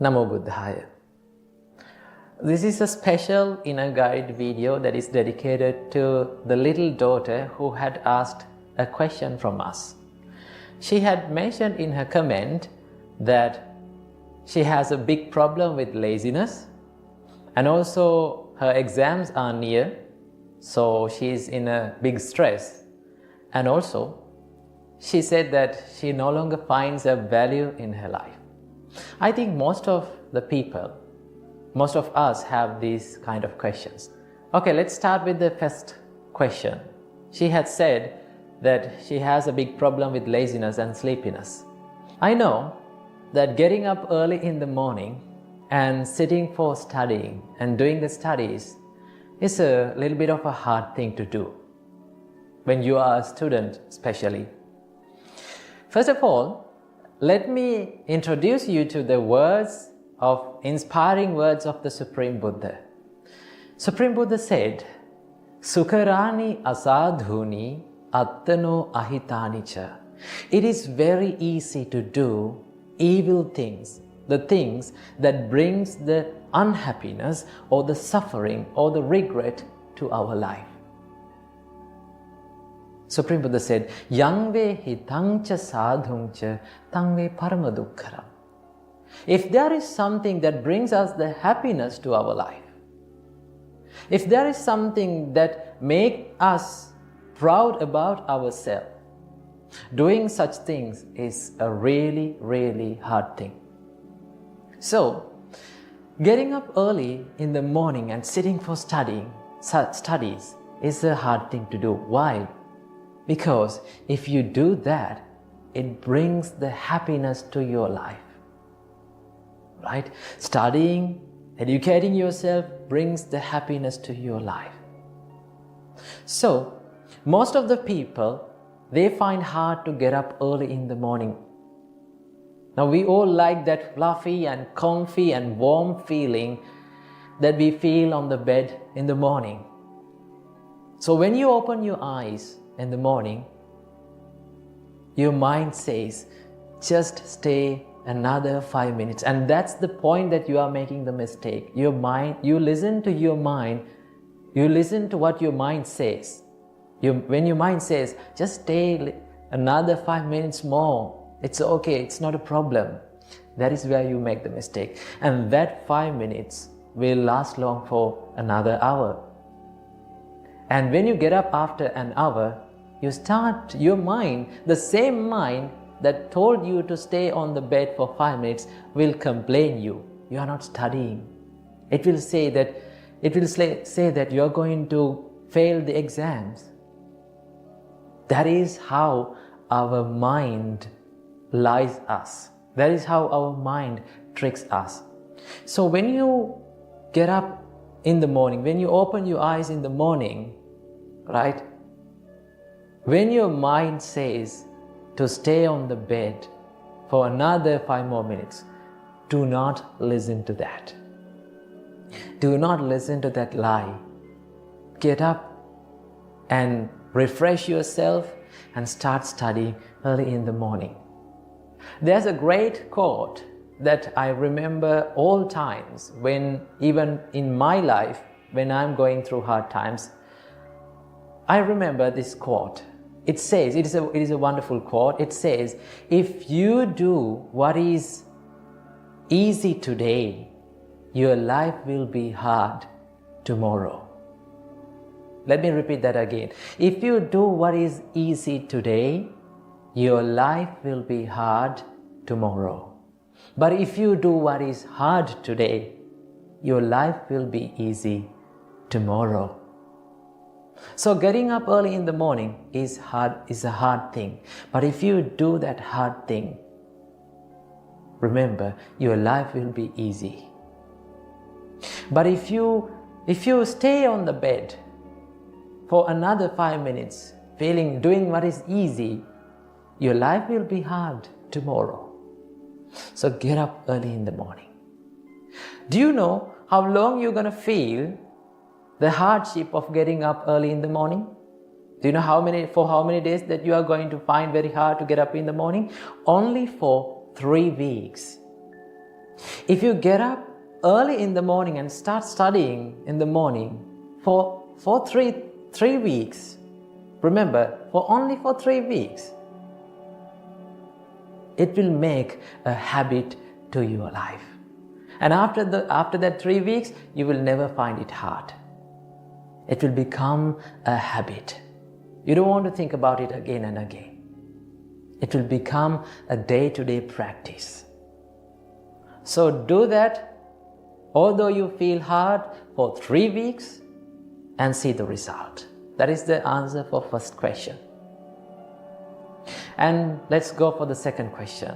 Namo Buddhaya. This is a special inner guide video that is dedicated to the little daughter who had asked a question from us. She had mentioned in her comment that she has a big problem with laziness, and also her exams are near, so she is in a big stress. And also, she said that she no longer finds a value in her life. I think most of us have these kind of questions. Okay, let's start with the first question. She had said that she has a big problem with laziness and sleepiness. I know that getting up early in the morning and sitting for studying and doing the studies is a little bit of a hard thing to do when you are a student especially. First of all, let me introduce you to the inspiring words of the Supreme Buddha. Supreme Buddha said, Sukharani asadhuni attano ahitani cha. It is very easy to do evil things, the things that brings the unhappiness or the suffering or the regret to our life. Supreme Buddha said, Yangve hitangcha sadhungcha tangve paramadukkaram. If there is something that brings us the happiness to our life, if there is something that makes us proud about ourselves, doing such things is a really, really hard thing. So, getting up early in the morning and sitting for studies is a hard thing to do. Why? Because if you do that, it brings the happiness to your life. Right? Studying, educating yourself brings the happiness to your life. So, most of the people, they find hard to get up early in the morning. Now, we all like that fluffy and comfy and warm feeling that we feel on the bed in the morning. So, when you open your eyes in the morning, your mind says, just stay another 5 minutes. And that's the point that you are making the mistake. Your mind, you listen to your mind, you listen to what your mind says. When your mind says, just stay another 5 minutes more, it's okay, it's not a problem. That is where you make the mistake. And that 5 minutes will last long for another hour. And when you get up after an hour, you start your mind, the same mind that told you to stay on the bed for 5 minutes will complain you. You are not studying. It will say that you are going to fail the exams. That is how our mind lies us. That is how our mind tricks us. So when you get up in the morning, when you open your eyes in the morning, right? When your mind says to stay on the bed for another 5 more minutes, do not listen to that. Do not listen to that lie. Get up and refresh yourself and start studying early in the morning. There's a great quote that I remember all times when, even in my life, when I'm going through hard times, I remember this quote. It says, it is a wonderful quote. It says, if you do what is easy today, your life will be hard tomorrow. Let me repeat that again. If you do what is easy today, your life will be hard tomorrow. But if you do what is hard today, your life will be easy tomorrow. So getting up early in the morning is a hard thing. But if you do that hard thing, remember, your life will be easy. But if you stay on the bed for another 5 minutes, doing what is easy, your life will be hard tomorrow. So get up early in the morning. Do you know how long you're going to feel the hardship of getting up early in the morning? Do you know for how many days that you are going to find very hard to get up in the morning? Only for 3 weeks. If you get up early in the morning and start studying in the morning for three weeks, remember, only for 3 weeks, it will make a habit to your life. And after that 3 weeks, you will never find it hard. It will become a habit. You don't want to think about it again and again. It will become a day-to-day practice. So do that, although you feel hard, for 3 weeks and see the result. That is the answer for first question. And let's go for the second question.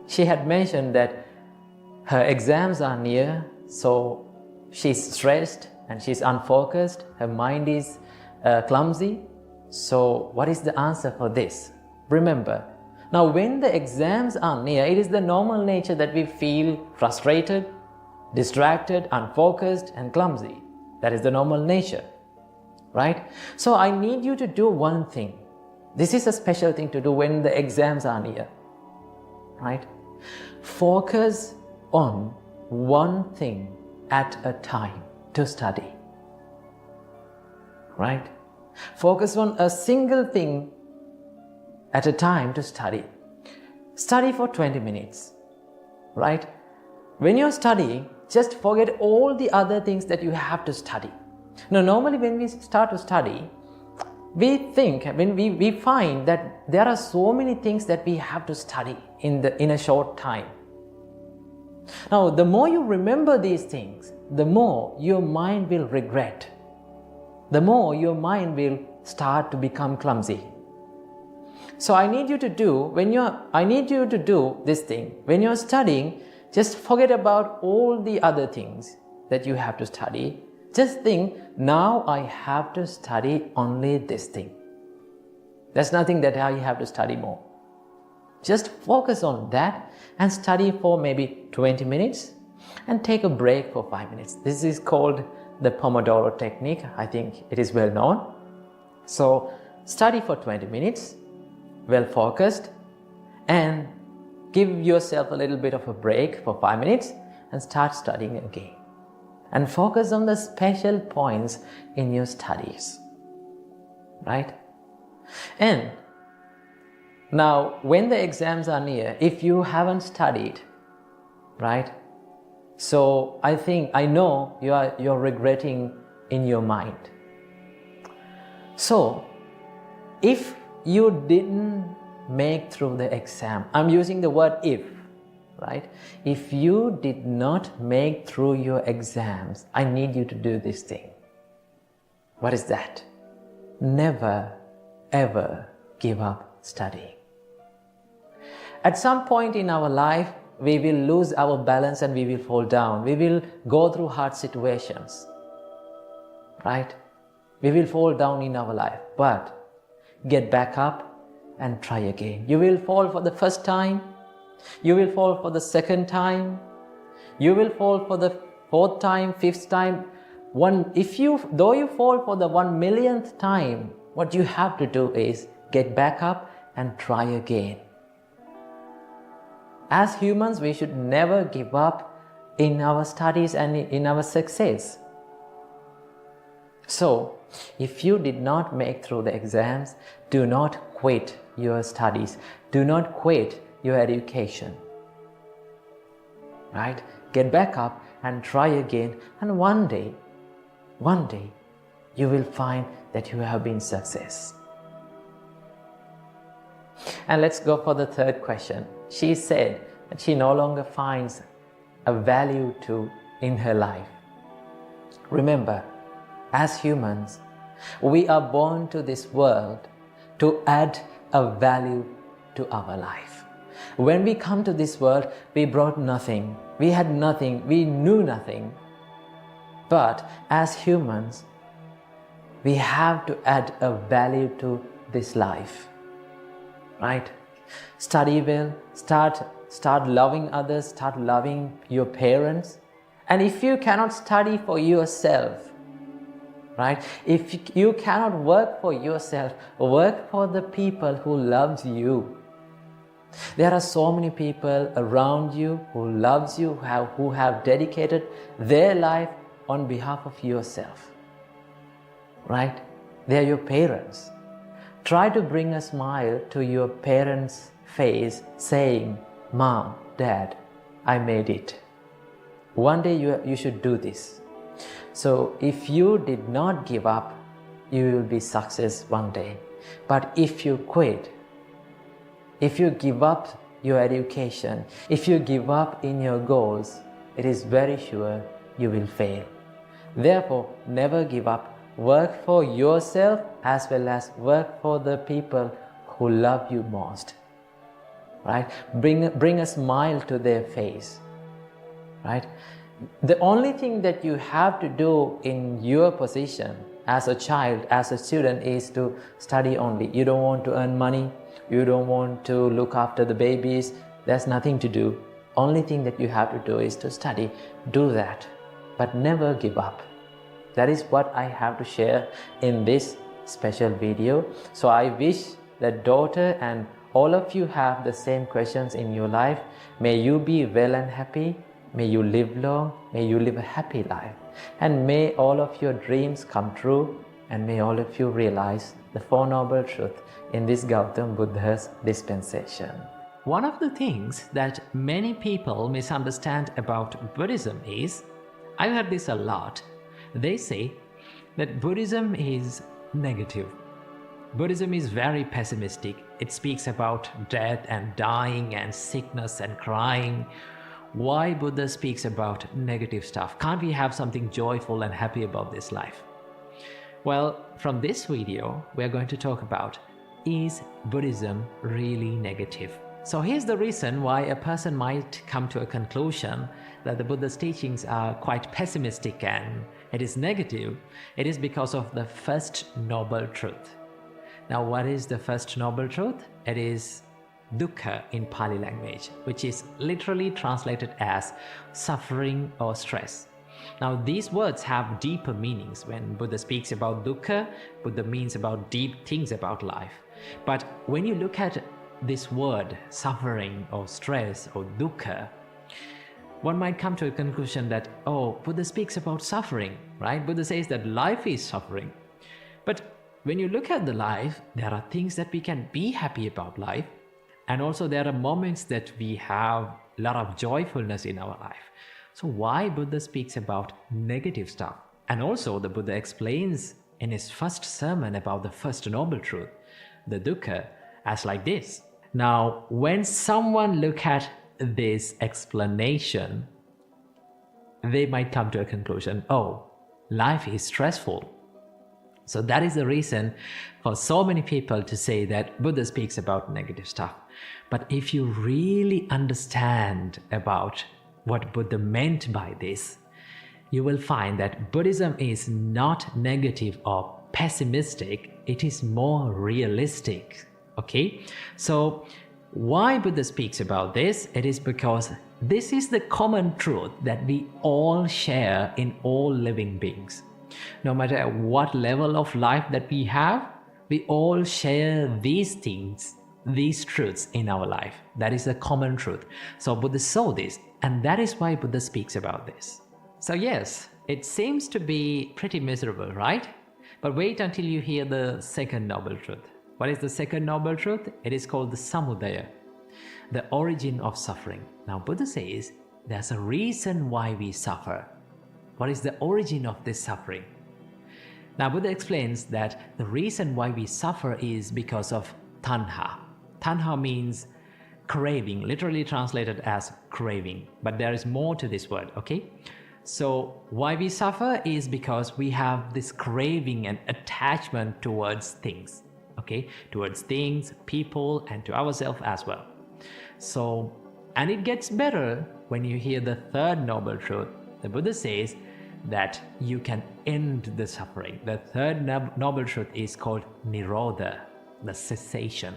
She had mentioned that her exams are near, so she's stressed and she's unfocused, her mind is clumsy. So what is the answer for this? Remember, now when the exams are near, it is the normal nature that we feel frustrated, distracted, unfocused and clumsy. That is the normal nature, right? So I need you to do one thing. This is a special thing to do when the exams are near, right? Focus on one thing at a time to study, right? Focus on a single thing at a time to study. Study for 20 minutes, right? When you're studying, just forget all the other things that you have to study. Now, normally when we start to study, we find that there are so many things that we have to study in a short time. Now, the more you remember these things, the more your mind will regret. The more your mind will start to become clumsy. So I need you to do this thing. When you're studying, just forget about all the other things that you have to study. Just think, now I have to study only this thing. There's nothing that I have to study more. Just focus on that and study for maybe 20 minutes and take a break for 5 minutes. This is called the Pomodoro technique. I think it is well known. So study for 20 minutes, well focused, and give yourself a little bit of a break for 5 minutes and start studying again. And focus on the special points in your studies, right? And now, when the exams are near, if you haven't studied, right? So I know you're regretting in your mind. So, if you didn't make through the exam, I'm using the word if, right? If you did not make through your exams, I need you to do this thing. What is that? Never, ever give up studying. At some point in our life, we will lose our balance and we will fall down. We will go through hard situations, right? We will fall down in our life, but get back up and try again. You will fall for the first time. You will fall for the second time. You will fall for the fourth time, fifth time. Though you fall for the 1,000,000th time, what you have to do is get back up and try again. As humans, we should never give up in our studies and in our success. So, if you did not make through the exams, do not quit your studies. Do not quit your education. Right? Get back up and try again, and one day, you will find that you have been success. And let's go for the third question. She said that she no longer finds a value in her life. Remember, as humans, we are born to this world to add a value to our life. When we come to this world, we brought nothing, we had nothing, we knew nothing. But as humans, we have to add a value to this life, right? Study well, start loving others, start loving your parents. And if you cannot study for yourself, right? If you cannot work for yourself, work for the people who loves you. There are so many people around you who loves you, who have dedicated their life on behalf of yourself, right? They are your parents. Try to bring a smile to your parents' face saying, "Mom, Dad, I made it." One day you should do this. So if you did not give up, you will be success one day. But if you quit, if you give up your education, if you give up in your goals, it is very sure you will fail. Therefore, never give up. Work for yourself as well as work for the people who love you most. Right? Bring a smile to their face. Right? The only thing that you have to do in your position as a child, as a student, is to study only. You don't want to earn money. You don't want to look after the babies. There's nothing to do. Only thing that you have to do is to study. Do that, but never give up. That is what I have to share in this special video. So I wish that daughter and all of you have the same questions in your life. May you be well and happy. May you live long. May you live a happy life. And may all of your dreams come true. And may all of you realize the Four Noble Truths in this Gautam Buddha's dispensation. One of the things that many people misunderstand about Buddhism is, I've heard this a lot, they say that Buddhism is negative. Buddhism is very pessimistic. It speaks about death and dying and sickness and crying. Why Buddha speaks about negative stuff? Can't we have something joyful and happy about this life? Well, from this video, we're going to talk about, is Buddhism really negative? So here's the reason why a person might come to a conclusion that the Buddha's teachings are quite pessimistic and it is negative. It is because of the first noble truth. Now, what is the first noble truth? It is dukkha in Pali language, which is literally translated as suffering or stress. Now, these words have deeper meanings. When Buddha speaks about dukkha, Buddha means about deep things about life. But when you look at this word, suffering or stress or dukkha, one might come to a conclusion that, oh, Buddha speaks about suffering, right? Buddha says that life is suffering. But when you look at the life, there are things that we can be happy about life. And also there are moments that we have a lot of joyfulness in our life. So why Buddha speaks about negative stuff? And also the Buddha explains in his first sermon about the first noble truth, the dukkha, as like this. Now, when someone look at this explanation, they might come to a conclusion, oh, life is stressful. So that is the reason for so many people to say that Buddha speaks about negative stuff. But if you really understand about what Buddha meant by this, you will find that Buddhism is not negative or pessimistic, it is more realistic. Okay? So why Buddha speaks about this? It is because this is the common truth that we all share in all living beings. No matter what level of life that we have, we all share these things, these truths in our life. That is a common truth. So Buddha saw this, and that is why Buddha speaks about this. So yes, it seems to be pretty miserable, right? But wait until you hear the second noble truth. What is the second noble truth? It is called the samudaya, the origin of suffering. Now Buddha says there's a reason why we suffer. What is the origin of this suffering? Now Buddha explains that the reason why we suffer is because of tanha. Tanha means craving, literally translated as craving. But there is more to this word, okay? So why we suffer is because we have this craving and attachment towards things, okay? Towards things, people, and to ourselves as well. So, and it gets better when you hear the third noble truth. The Buddha says that you can end the suffering. The third noble truth is called nirodha, the cessation.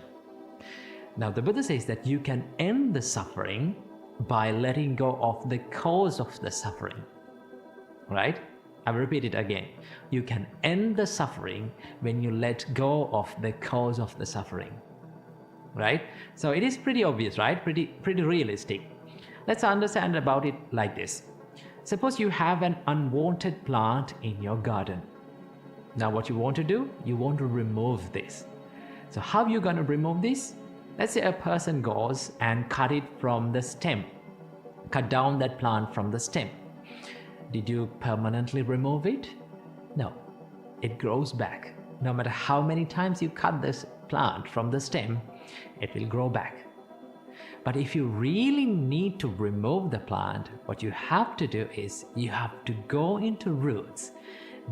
Now the Buddha says that you can end the suffering by letting go of the cause of the suffering. Right? I will repeat it again. You can end the suffering when you let go of the cause of the suffering. right? So it is pretty obvious, right? Pretty realistic. Let's understand about it like this. Suppose you have an unwanted plant in your garden. Now what you want to do? You want to remove this. So how are you going to remove this? Let's say a person goes and cut it from the stem. Cut down that plant from the stem. Did you permanently remove it? No. It grows back. No matter how many times you cut this plant from the stem, it will grow back. But if you really need to remove the plant, what you have to do is you have to go into roots,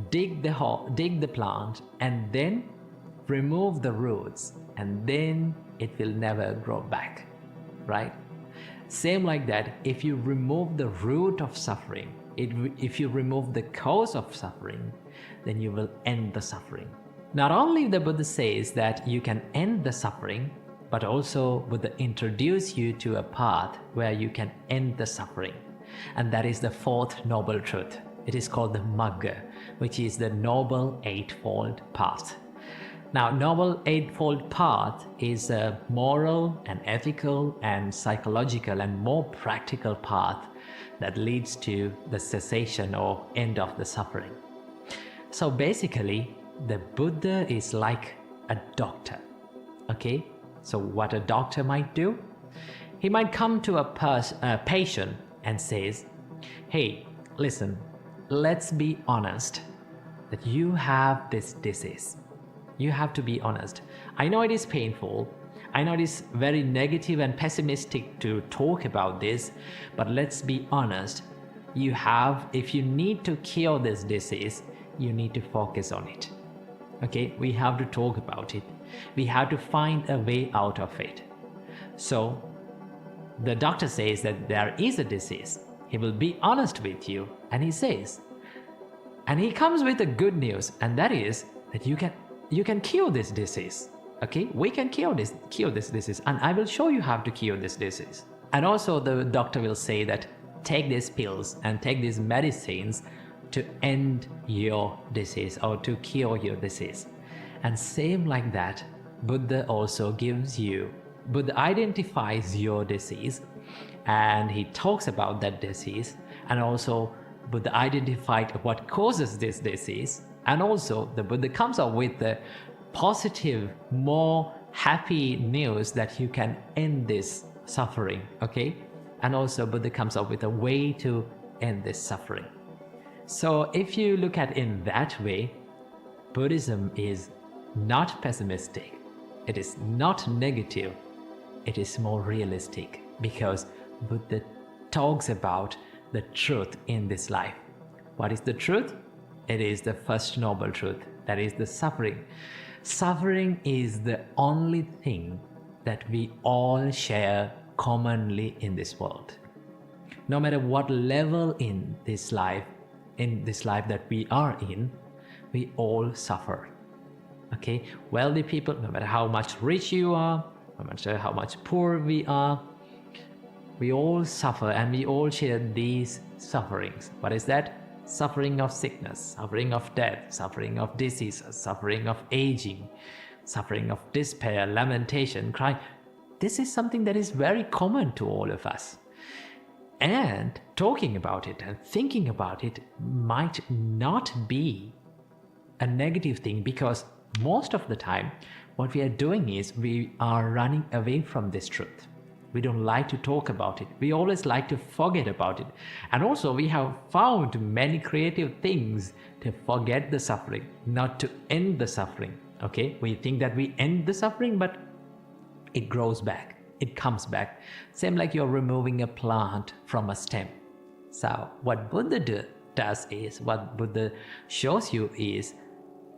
dig the hole, dig the plant, and then remove the roots, and then it will never grow back, right? Same like that, if you remove the root of suffering, if you remove the cause of suffering, then you will end the suffering. Not only the Buddha says that you can end the suffering, but also Buddha introduce you to a path where you can end the suffering. And that is the fourth noble truth. It is called the Magga, which is the Noble Eightfold Path. Now, Noble Eightfold Path is a moral and ethical and psychological and more practical path that leads to the cessation or end of the suffering. So basically, the Buddha is like a doctor, okay? So what a doctor might do? He might come to a patient and says, hey, listen, let's be honest that you have this disease. You have to be honest. I know it is painful. I know it is very negative and pessimistic to talk about this, but let's be honest. If you need to cure this disease, you need to focus on it. Okay, we have to talk about it. We have to find a way out of it. So the doctor says that there is a disease. He will be honest with you, and he says, and he comes with the good news, and that is that you can cure this disease. Okay, we can cure this disease, and I will show you how to cure this disease. And also the doctor will say that take these pills and take these medicines to end your disease or to cure your disease. And same like that, Buddha identifies your disease, and he talks about that disease, and also Buddha identified what causes this disease, and also the Buddha comes up with the positive, more happy news that you can end this suffering, okay? And also Buddha comes up with a way to end this suffering. So if you look at it in that way, Buddhism is not pessimistic, it is not negative, it is more realistic, because Buddha talks about the truth in this life. What is the truth? It is the first noble truth, that is the suffering. Suffering is the only thing that we all share commonly in this world. No matter what level in this life that we are in, we all suffer. Okay, wealthy people, no matter how much rich you are, no matter how much poor we are, we all suffer, and we all share these sufferings. What is that? Suffering of sickness, suffering of death, suffering of diseases, suffering of aging, suffering of despair, lamentation, crying. This is something that is very common to all of us. And talking about it and thinking about it might not be a negative thing, because most of the time what we are doing is we are running away from this truth. We don't like to talk about it. We always like to forget about it. And also we have found many creative things to forget the suffering, not to end the suffering. Okay, we think that we end the suffering, but it grows back. It comes back. Same like you're removing a plant from a stem. So what Buddha does is, what Buddha shows you is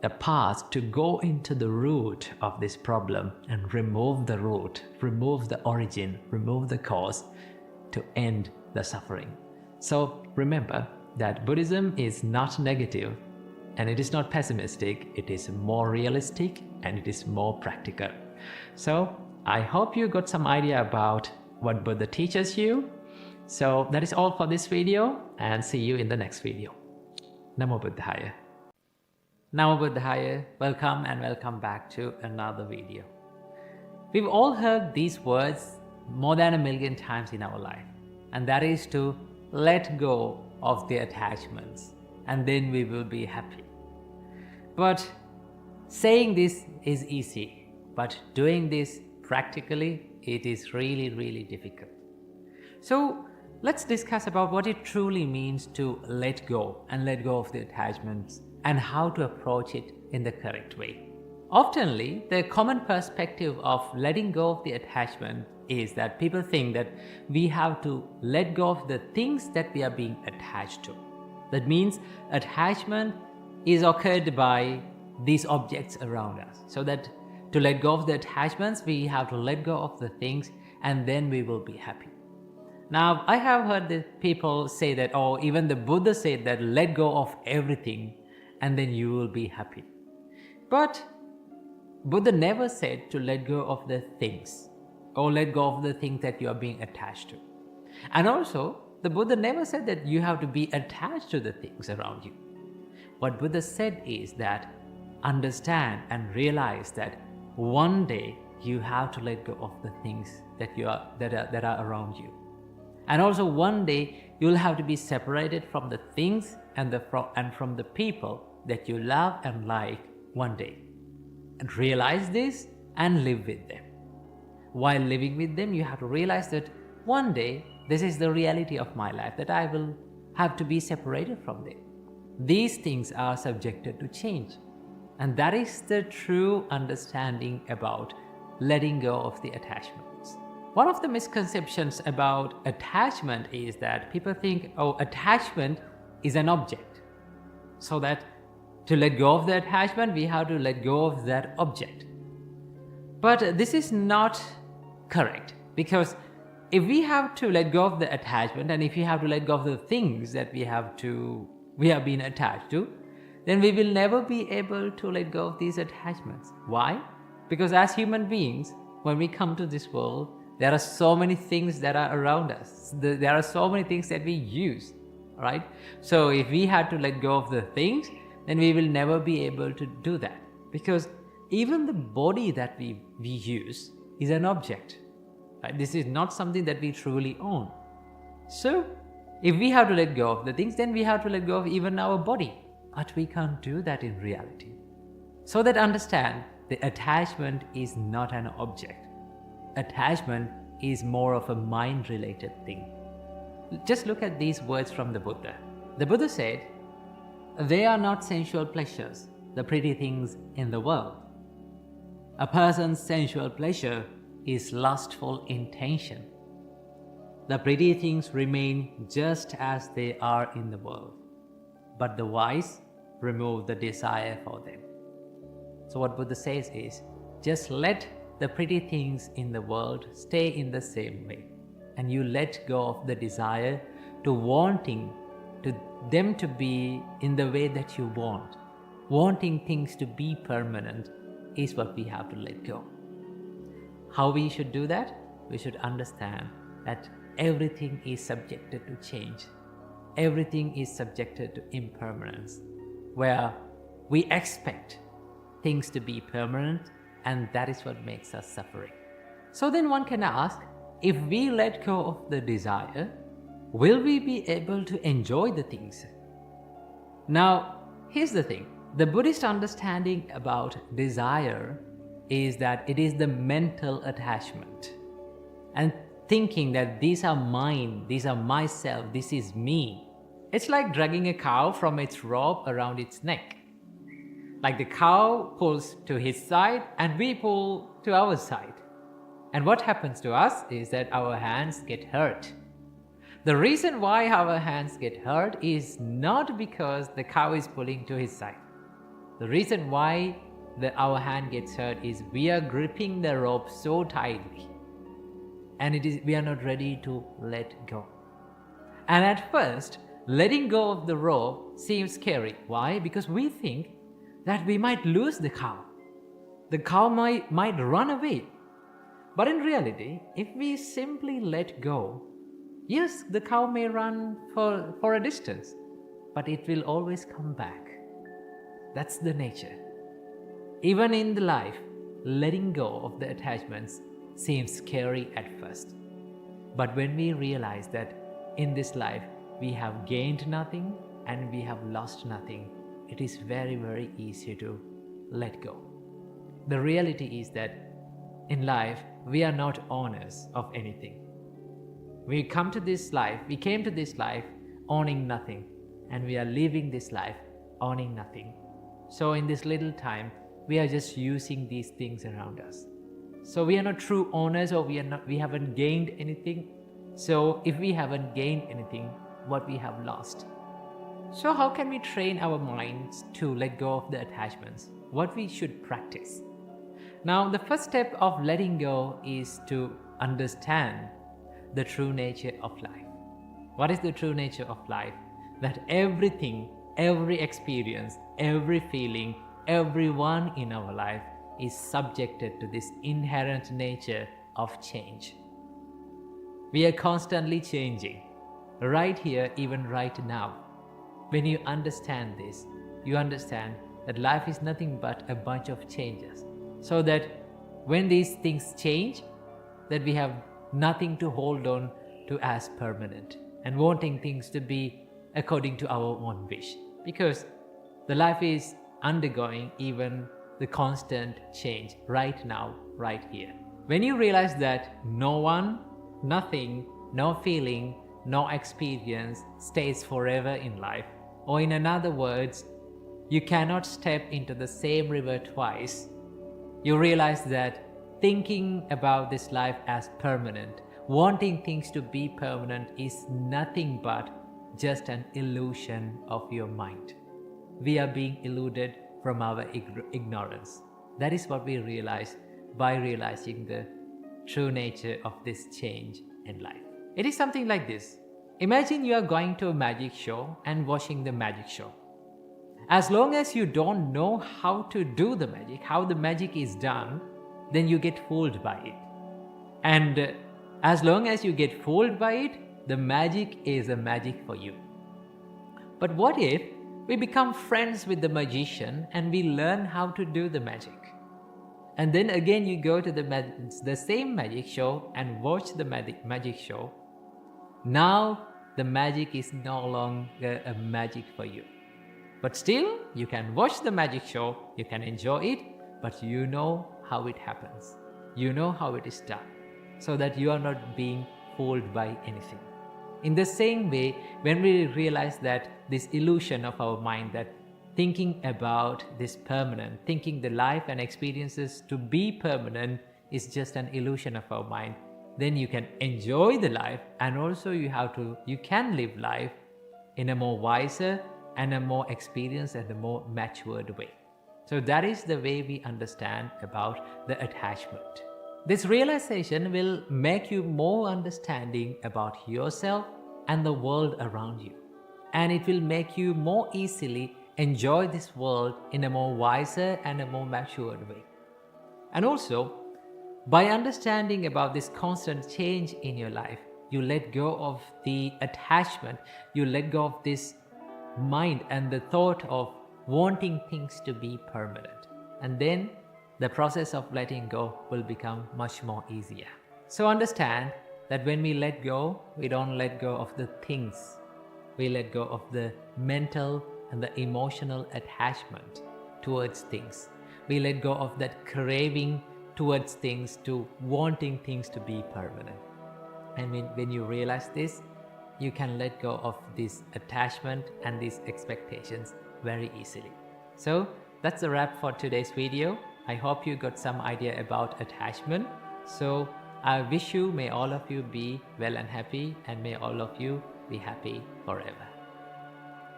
the path to go into the root of this problem and remove the root, remove the origin, remove the cause to end the suffering. So remember that Buddhism is not negative, and it is not pessimistic. It is more realistic, and it is more practical. So I hope you got some idea about what Buddha teaches you. So that is all for this video, and see you in the next video. Namo Buddhaya. Namo Buddhaya. Welcome and welcome back to another video. We've all heard these words more than 1,000,000 times in our life, and that is to let go of the attachments, and then we will be happy. But saying this is easy, but doing this practically, it is really, really difficult. So let's discuss about what it truly means to let go of the attachments and how to approach it in the correct way. Oftenly, the common perspective of letting go of the attachment is that people think that we have to let go of the things that we are being attached to. That means attachment is occurred by these objects around us. So that to let go of the attachments, we have to let go of the things, and then we will be happy. Now, I have heard that people say that, or even the Buddha said that, let go of everything and then you will be happy. But Buddha never said to let go of the things, or let go of the things that you are being attached to. And also, the Buddha never said that you have to be attached to the things around you. What Buddha said is that understand and realize that one day you have to let go of the things that are around you. And also one day you will have to be separated from the things and from the people that you love and like one day. And realize this and live with them. While living with them, you have to realize that one day this is the reality of my life, that I will have to be separated from them. These things are subjected to change. And that is the true understanding about letting go of the attachments. One of the misconceptions about attachment is that people think, attachment is an object. So that to let go of the attachment, we have to let go of that object. But this is not correct, because if we have to let go of the attachment, and if we have to let go of the things that we have been attached to, then we will never be able to let go of these attachments. Why? Because as human beings, when we come to this world, there are so many things that are around us. There are so many things that we use, right? So if we had to let go of the things, then we will never be able to do that, because even the body that we use is an object, right? This is not something that we truly own. So if we have to let go of the things, then we have to let go of even our body, but we can't do that in reality. So that understand, the attachment is not an object. Attachment is more of a mind-related thing. Just look at these words from the Buddha. The Buddha said, "They are not sensual pleasures, the pretty things in the world. A person's sensual pleasure is lustful intention. The pretty things remain just as they are in the world, but the wise remove the desire for them." So what Buddha says is, just let the pretty things in the world stay in the same way, and you let go of the desire to wanting to them to be in the way that you want. Wanting things to be permanent is what we have to let go. How we should do that? We should understand that everything is subjected to change. Everything is subjected to impermanence, where we expect things to be permanent, and that is what makes us suffering. So then one can ask, if we let go of the desire, will we be able to enjoy the things? Now, here's the thing. The Buddhist understanding about desire is that it is the mental attachment and thinking that these are mine, these are myself, this is me. It's like dragging a cow from its rope around its neck. Like the cow pulls to his side and we pull to our side. And what happens to us is that our hands get hurt. The reason why our hands get hurt is not because the cow is pulling to his side. The reason why our hand gets hurt is we are gripping the rope so tightly, and we are not ready to let go. And at first, letting go of the rope seems scary. Why? Because we think that we might lose the cow. The cow might run away. But in reality, if we simply let go, yes, the cow may run for a distance, but it will always come back. That's the nature. Even in the life, letting go of the attachments seems scary at first. But when we realize that in this life we have gained nothing and we have lost nothing, it is very, very easy to let go. The reality is that in life we are not owners of anything. We came to this life owning nothing, and we are living this life owning nothing. So in this little time, we are just using these things around us. So we are not true owners, or we haven't gained anything. So if we haven't gained anything, what we have lost? So how can we train our minds to let go of the attachments? What we should practice? Now, the first step of letting go is to understand the true nature of life. What is the true nature of life? That everything, every experience, every feeling, everyone in our life is subjected to this inherent nature of change. We are constantly changing, right here, even right now. When you understand this, you understand that life is nothing but a bunch of changes. So that when these things change, that we have nothing to hold on to as permanent, and wanting things to be according to our own wish, because the life is undergoing even the constant change right now, right here. When you realize that no one, nothing, no feeling, no experience stays forever in life, or in other words, you cannot step into the same river twice, you realize that thinking about this life as permanent, wanting things to be permanent, is nothing but just an illusion of your mind. We are being eluded from our ignorance. That is what we realize by realizing the true nature of this change in life. It is something like this. Imagine you are going to a magic show and watching the magic show. As long as you don't know how to do the magic, how the magic is done, then you get fooled by it. And as long as you get fooled by it, the magic is a magic for you. But what if we become friends with the magician and we learn how to do the magic? And then again you go to the same magic show and watch the magic show. Now the magic is no longer a magic for you. But still, you can watch the magic show, you can enjoy it, but you know how it happens. You know how it is done, so that you are not being fooled by anything. In the same way, when we realize that this illusion of our mind, that thinking about this permanent, thinking the life and experiences to be permanent is just an illusion of our mind, then you can enjoy the life, and also you can live life in a more wiser and a more experienced and a more matured way. So that is the way we understand about the attachment. This realization will make you more understanding about yourself and the world around you. And it will make you more easily enjoy this world in a more wiser and a more matured way. And also, by understanding about this constant change in your life, you let go of the attachment, you let go of this mind and the thought of wanting things to be permanent. And then the process of letting go will become much more easier. So understand that when we let go, we don't let go of the things. We let go of the mental and the emotional attachment towards things. We let go of that craving towards things, to wanting things to be permanent. And when you realize this, you can let go of this attachment and these expectations very easily. So that's a wrap for today's video. I hope you got some idea about attachment. So I wish you, may all of you be well and happy, and may all of you be happy forever.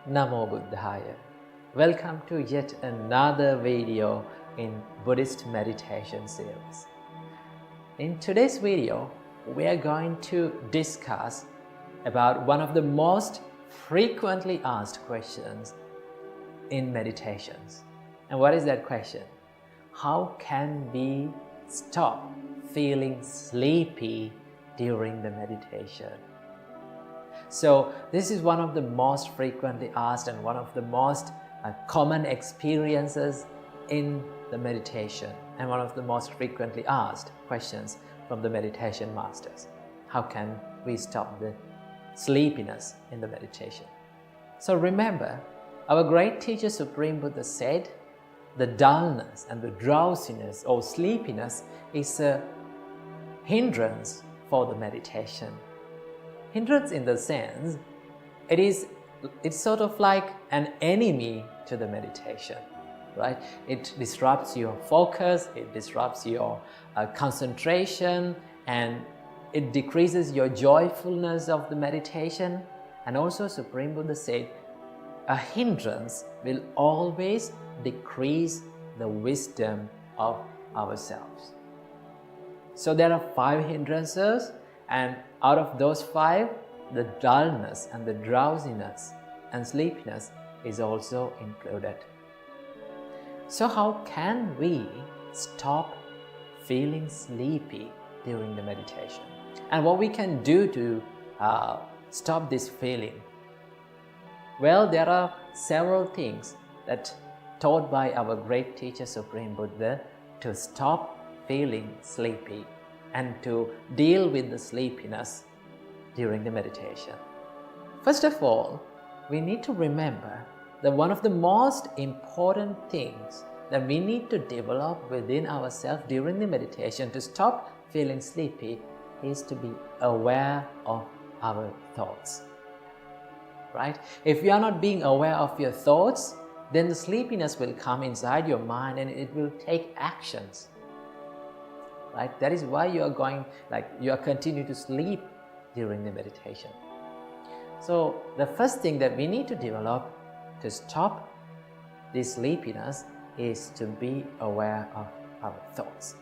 Namo Buddhaya. Welcome to yet another video in Buddhist meditation series. In today's video, we are going to discuss about one of the most frequently asked questions in meditations. And what is that question? How can we stop feeling sleepy during the meditation? So this is one of the most frequently asked and one of the most common experiences in the meditation. and one of the most frequently asked questions from the meditation masters. How can we stop the sleepiness in the meditation? So remember, our great teacher Supreme Buddha said, the dullness and the drowsiness or sleepiness is a hindrance for the meditation. Hindrance in the sense, it's sort of like an enemy to the meditation, right? It disrupts your focus, it disrupts your concentration, and it decreases your joyfulness of the meditation. And also Supreme Buddha said, a hindrance will always decrease the wisdom of ourselves. So there are 5 hindrances, and out of those 5, the dullness and the drowsiness and sleepiness is also included. So how can we stop feeling sleepy during the meditation? And what we can do to stop this feeling? Well, there are several things that taught by our great teacher Supreme Buddha to stop feeling sleepy and to deal with the sleepiness during the meditation. First of all, we need to remember that one of the most important things that we need to develop within ourselves during the meditation to stop feeling sleepy is to be aware of our thoughts. Right? If you are not being aware of your thoughts, then the sleepiness will come inside your mind and it will take actions. Right? That is why you are continuing to sleep during the meditation. So the first thing that we need to develop to stop this sleepiness is to be aware of our thoughts.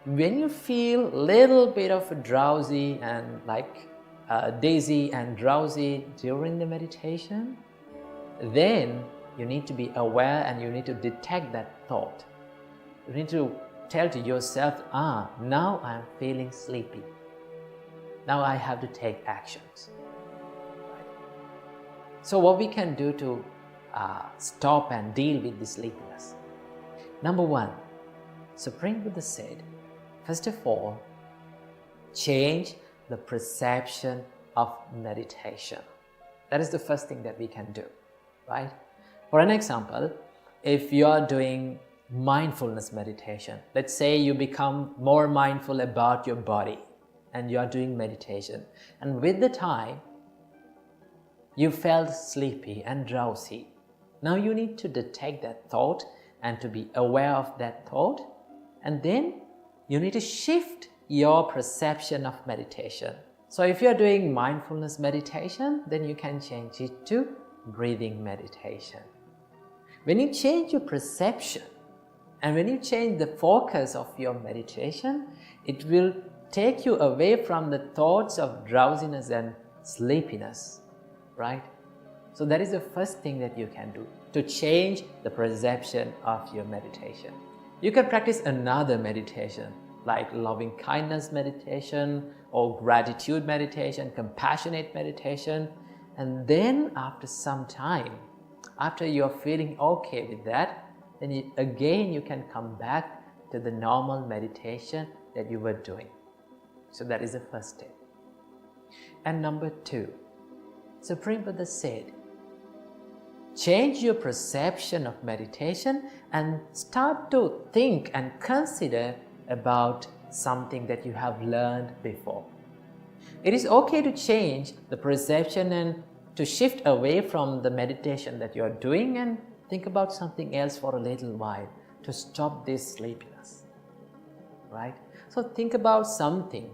When you feel a little bit of drowsy and dizzy and drowsy during the meditation, then you need to be aware and you need to detect that thought. You need to tell to yourself, now I am feeling sleepy. Now I have to take actions. So what we can do to stop and deal with this sleepiness? Number 1, Supreme Buddha said, first of all, change the perception of meditation. That is the first thing that we can do, right? For an example, if you are doing mindfulness meditation, let's say you become more mindful about your body and you are doing meditation, and with the time you felt sleepy and drowsy. Now you need to detect that thought and to be aware of that thought, and then you need to shift your perception of meditation. So if you are doing mindfulness meditation, then you can change it to breathing meditation. When you change your perception and when you change the focus of your meditation, it will take you away from the thoughts of drowsiness and sleepiness, right? So that is the first thing that you can do to change the perception of your meditation. You can practice another meditation like loving kindness meditation or gratitude meditation, compassionate meditation, and then after some time, after you're feeling okay with that, then you can come back to the normal meditation that you were doing. So that is the first step. And number 2, Supreme Buddha said, change your perception of meditation and start to think and consider about something that you have learned before. It is okay to change the perception and to shift away from the meditation that you are doing and think about something else for a little while to stop this sleepiness, right? So think about something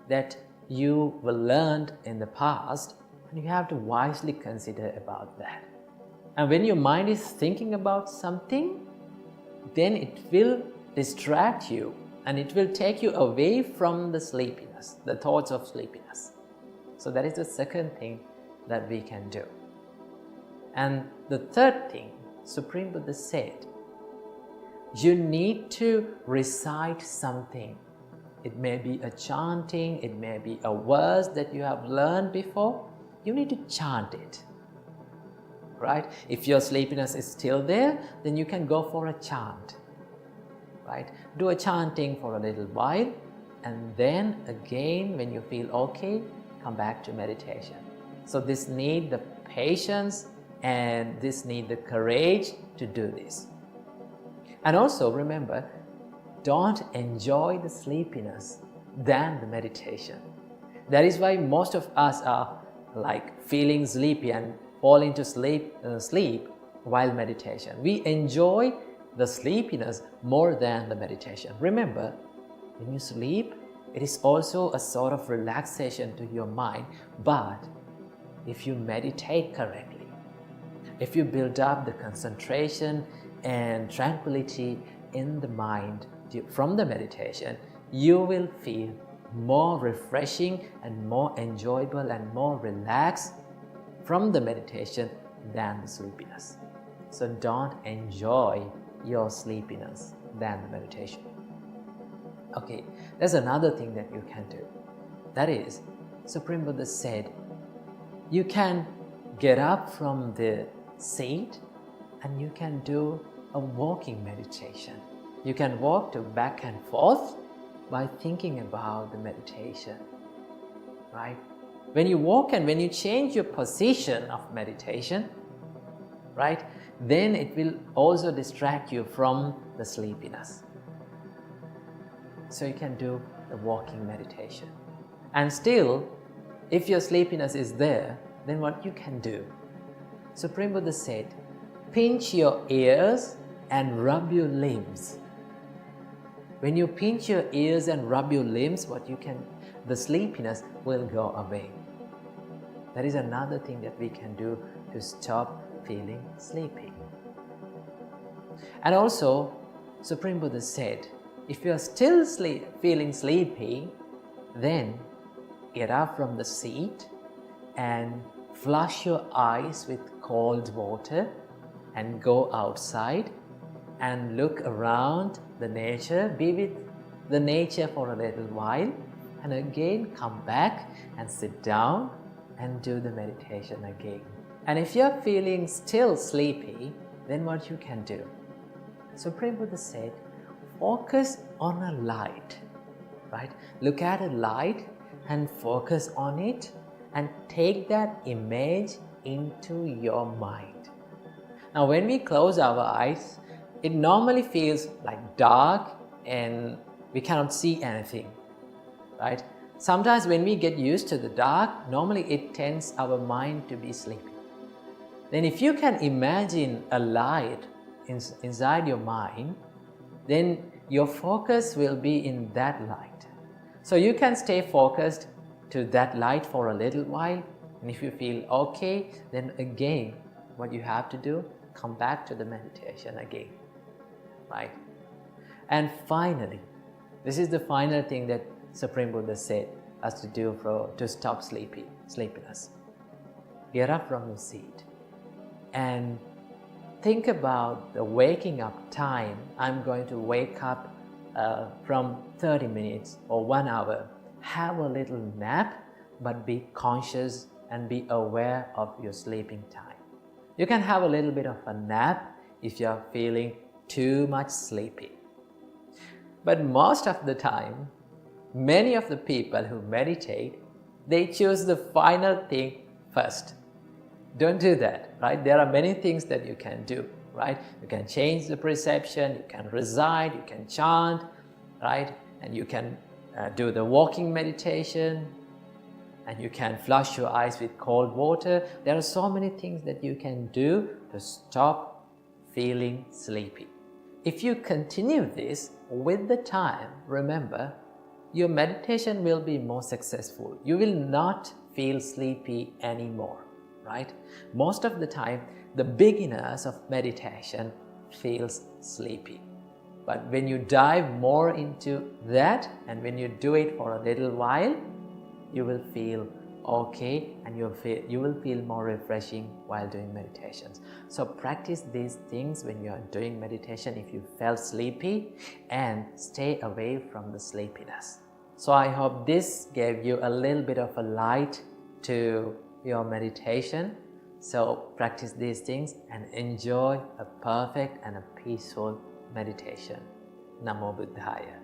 that you learned in the past, and you have to wisely consider about that. And when your mind is thinking about something, then it will distract you and it will take you away from the sleepiness, the thoughts of sleepiness. So that is the second thing that we can do. And the third thing, Supreme Buddha said, you need to recite something. It may be a chanting, it may be a verse that you have learned before. You need to chant it, right? If your sleepiness is still there, then you can go for a chant. right? Do a chanting for a little while, and then again, when you feel okay, come back to meditation. So this need the patience and this need the courage to do this. And also remember, don't enjoy the sleepiness than the meditation. That is why most of us are like feeling sleepy and fall into sleep while meditation. We enjoy the sleepiness more than the meditation. Remember, when you sleep, it is also a sort of relaxation to your mind. But if you meditate correctly, if you build up the concentration and tranquility in the mind from the meditation, you will feel more refreshing and more enjoyable and more relaxed from the meditation than the sleepiness. So don't enjoy your sleepiness than the meditation. Okay, there's another thing that you can do. That is, Supreme Buddha said, you can get up from the seat and you can do a walking meditation. You can walk to back and forth by thinking about the meditation, right? When you walk and when you change your position of meditation, right, then it will also distract you from the sleepiness. So you can do the walking meditation. And still, if your sleepiness is there, then what you can do? Supreme Buddha said, pinch your ears and rub your limbs. When you pinch your ears and rub your limbs, the sleepiness will go away. That is another thing that we can do to stop feeling sleepy. And also, Supreme Buddha said, if you are still feeling sleepy, then get up from the seat and flush your eyes with cold water and go outside and look around the nature, be with the nature for a little while, and again come back and sit down and do the meditation again. And if you're feeling still sleepy, then what you can do? Supreme Buddha said, focus on a light, right? Look at a light and focus on it and take that image into your mind. Now, when we close our eyes, it normally feels like dark and we cannot see anything, right? Sometimes when we get used to the dark, normally it tends our mind to be sleepy. Then if you can imagine a light inside your mind, then your focus will be in that light. So you can stay focused to that light for a little while, and if you feel okay, then again, what you have to do, come back to the meditation again, right? And finally, this is the final thing that Supreme Buddha said us to do to stop sleepiness. Get up from your seat and think about the waking up time. I'm going to wake up from 30 minutes or 1 hour. Have a little nap, but be conscious and be aware of your sleeping time. You can have a little bit of a nap if you're feeling too much sleepy. But most of the time, many of the people who meditate, they choose the final thing first. Don't do that, right? There are many things that you can do, right? You can change the perception, you can recite, you can chant, right? And you can do the walking meditation, and you can flush your eyes with cold water. There are so many things that you can do to stop feeling sleepy. If you continue this with the time, remember, your meditation will be more successful. You will not feel sleepy anymore, right? Most of the time, the beginners of meditation feels sleepy. But when you dive more into that and when you do it for a little while, you will feel okay and you will feel more refreshing while doing meditations. So practice these things when you are doing meditation if you felt sleepy, and stay away from the sleepiness. So I hope this gave you a little bit of a light to your meditation. So practice these things and enjoy a perfect and a peaceful meditation. Namo Buddhaya.